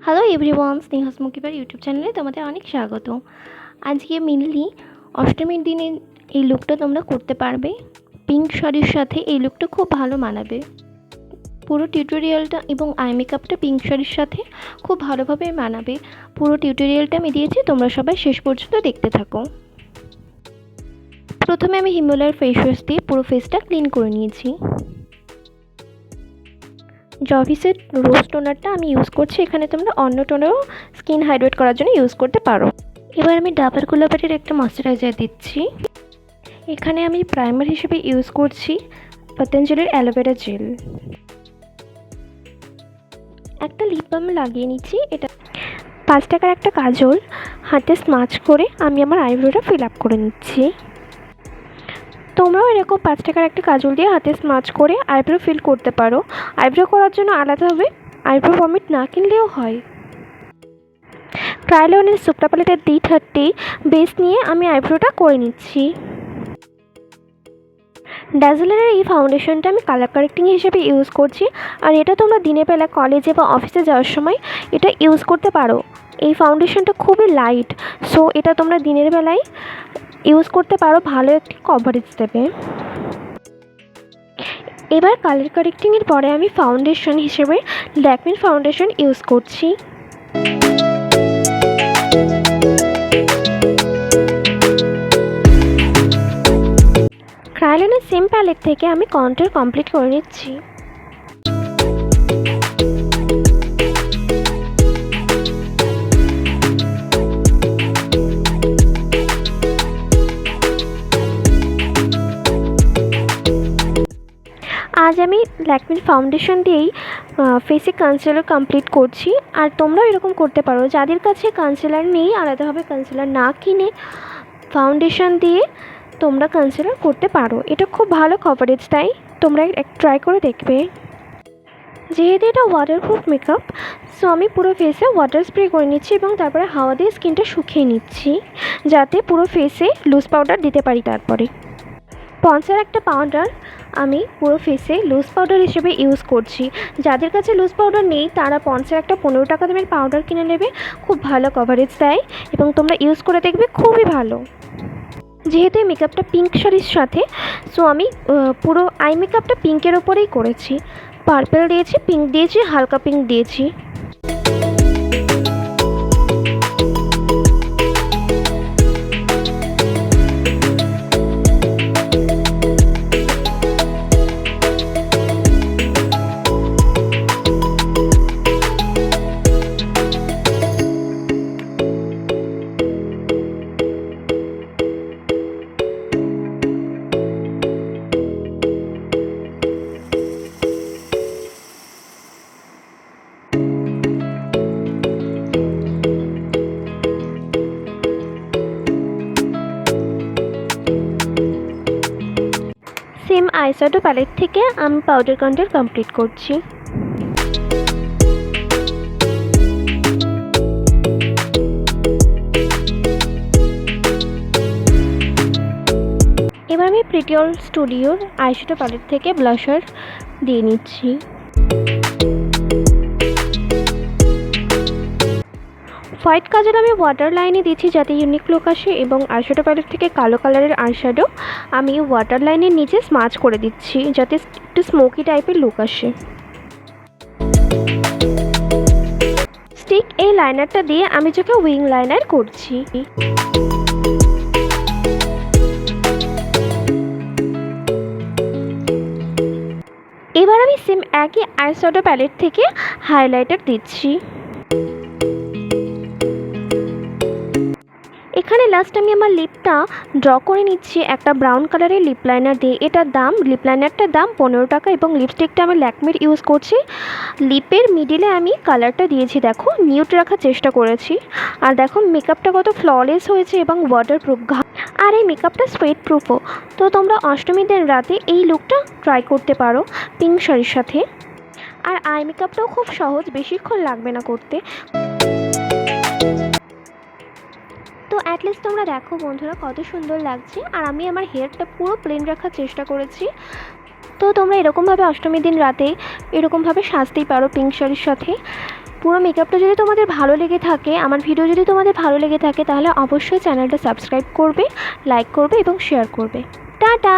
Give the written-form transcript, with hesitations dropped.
Hello everyone, স্নেহাস মুকিবার YouTube চ্যানেলে তোমাদের অনেক স্বাগত। আজকে মেনলি অষ্টমীর দিনে এই লুকটা তোমরা করতে পারবে। পিঙ্ক শাড়ির সাথে এই লুকটা খুব ভালো মানাবে। পুরো টিউটোরিয়ালটা এবং আই মেকআপটা পিঙ্ক শাড়ির সাথে খুব ভালোভাবে মানাবে। পুরো টিউটোরিয়ালটা আমি দিয়েছি, তোমরা সবাই শেষ পর্যন্ত দেখতে থাকো। প্রথমে আমি হিমালয়ের ফেস ওয়াশ দিয়ে পুরো ফেসটা ক্লিন করে নিয়েছি। জভিসের রোজ টোনারটা আমি ইউজ করছি, এখানে তোমরা অন্য টোনারও স্কিন হাইড্রেট করার জন্য ইউজ করতে পারো। এবার আমি ডাবর গুলাবারের একটা ময়শ্চারাইজার দিচ্ছি। এখানে আমি প্রাইমার হিসেবে ইউজ করছি পতঞ্জলির অ্যালোভেরা জেল। একটা লিপ বাম লাগিয়ে নিচ্ছি। এটা 5 টাকার একটা কাজল হাতে স্মাচ করে আমি আমার আইব্রোটা ফিল আপ করে নিচ্ছি। তোমরাও এরকম 5 টাকার একটা কাজল দিয়ে হাতে স্মাচ করে আইব্রো ফিল করতে পারো। আইব্রো করার জন্য আলাদাভাবে আইব্রো পমিট না কিনলেও হয়। ক্রায়োলনের সুপ্রা প্যালেটের D30 বেস নিয়ে আমি আইব্রোটা করে নিচ্ছি। ড্যাজলারের এই ফাউন্ডেশনটা আমি কালার কারেক্টিং হিসেবে ইউজ করছি, আর এটা তোমরা দিনের বেলা কলেজে বা অফিসে যাওয়ার সময় এটা ইউজ করতে পারো। এই ফাউন্ডেশনটা খুবই লাইট, সো এটা তোমরা দিনের বেলায় ইউজ করতে পারো, ভালো একটি কভারেজ দেবে। এবার কালার কারেক্টিংয়ের পরে আমি ফাউন্ডেশন হিসেবে ল্যাকমির ফাউন্ডেশন ইউজ করছি। ক্রায়োলনের সেম প্যালেট থেকে আমি কন্ট্যুর কমপ্লিট করে নিচ্ছি। আজ আমি ল্যাকমির ফাউন্ডেশন দিয়েই ফেসে কনসিলার কমপ্লিট করছি, আর তোমরাও এরকম করতে পারো। যাদের কাছে কনসিলার নেই, আলাদাভাবে কনসিলার না কিনে ফাউন্ডেশন দিয়ে তোমরা কনসিলার করতে পারো। এটা খুব ভালো কভারেজ দেয়, তোমরা ট্রাই করে দেখবে। যেহেতু এটা ওয়াটারপ্রুফ মেকআপ, সো আমি পুরো ফেসে ওয়াটার স্প্রে করে নিচ্ছি এবং তারপরে হাওয়া দিয়ে স্কিনটা শুকিয়ে নিচ্ছি, যাতে পুরো ফেসে লুজ পাউডার দিতে পারি। তারপরে পন্সের একটা পাউডার আমি পুরো ফেসে লুজ পাউডার হিসেবে ইউজ করছি। যাদের কাছে লুজ পাউডার নেই, তারা পন্সের একটা 15 টাকা দামের পাউডার কিনে নেবে, খুব ভালো কভারেজ দেয় এবং তোমরা ইউজ করে দেখবে, খুবই ভালো। যেহেতু এই মেকআপটা পিঙ্ক শাড়ির সাথে, সো আমি পুরো আই মেকআপটা পিঙ্কের ওপরেই করেছি। পার্পল দিয়েছি, পিঙ্ক দিয়েছি, হালকা পিঙ্ক দিয়েছি। সেম আইশ্যাডো প্যালেট থেকে আমি পাউডার কন্ট্যুর কমপ্লিট করছি। এবার আমি প্রিটি অল স্টুডিওর আইশ্যাডো প্যালেট থেকে ব্লাশার দিয়ে নিচ্ছি। হোয়াইট কাজল আমি ওয়াটার লাইনে দিচ্ছি যাতে ইউনিক লুক আসে, এবং আইশ্যাডো প্যালেট থেকে কালো কালারের আইশ্যাডো আমি ওয়াটার লাইনের নিচে স্মাচ করে দিচ্ছি, যাতে একটু স্মোকি টাইপের লুক আসে। স্টিক এই লাইনারটা দিয়ে আমি চোখে উইং লাইনার করছি। এবার আমি সেম একই আইশ্যাডো প্যালেট থেকে হাইলাইটার দিচ্ছি। এখানে লাস্ট আমি আমার লিপটা ড্র করে নিচ্ছি একটা ব্রাউন কালারের লিপ লাইনার দিয়ে। লিপ লাইনারটার দাম 15 টাকা, এবং লিপস্টিকটা আমি ল্যাকমির ইউজ করছি। লিপের মিডিলে আমি কালারটা দিয়েছি, দেখো নিউড রাখার চেষ্টা করেছি। আর দেখো মেকআপটা কত ফ্ললেস হয়েছে এবং ওয়াটারপ্রুফ, আর এই মেকআপটা সোয়েট প্রুফও। তো তোমরা অষ্টমীর দিন রাতে এই লুকটা ট্রাই করতে পারো পিঙ্ক শাড়ির সাথে। আর আই মেকআপটাও খুব সহজ, বেশিক্ষণ লাগবে না করতে। তো অ্যাটলিস্ট তোমরা দেখো বন্ধুরা কত সুন্দর লাগছে। আর আমি আমার হেয়ারটা পুরো প্লেন রাখার চেষ্টা করেছি। তো তোমরা এরকমভাবে অষ্টমীর দিন রাতে এরকমভাবে সাজতেই পারো পিঙ্ক শাড়ির সাথে। পুরো মেকআপটা যদি তোমাদের ভালো লেগে থাকে, আমার ভিডিও যদি তোমাদের ভালো লেগে থাকে, তাহলে অবশ্যই চ্যানেলটা সাবস্ক্রাইব করবে, লাইক করবে এবং শেয়ার করবে। টাটা।